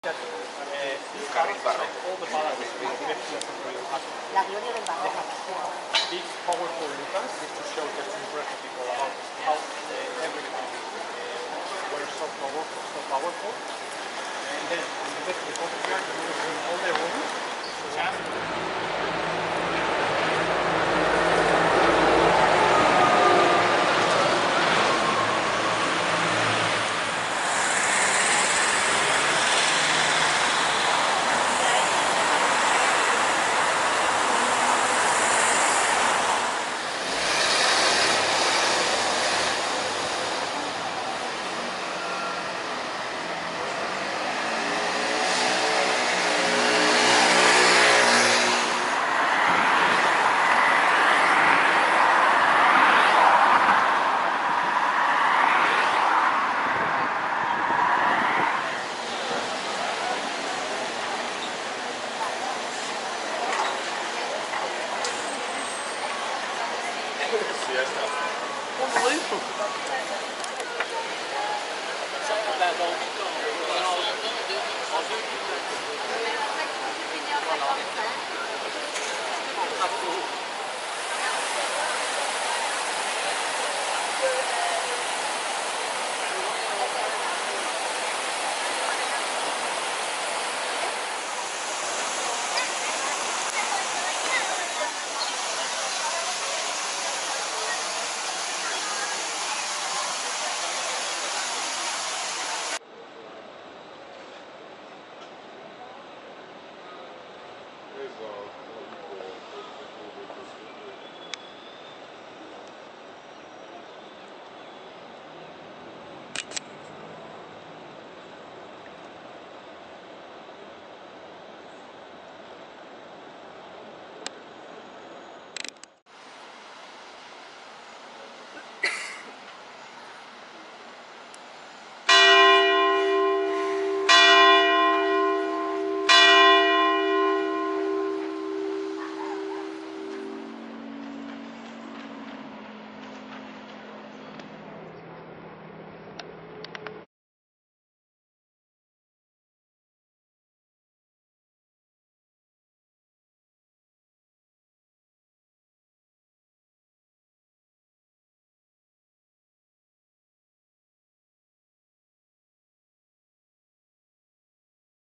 that this carries all the balances with lessons for your husband. La gloria del barroco. These powerful Lucas is to show just impressive people about how everything were so powerful. And then when you get to the courtyard, you will see all the rooms. Siesta. Unbelievable.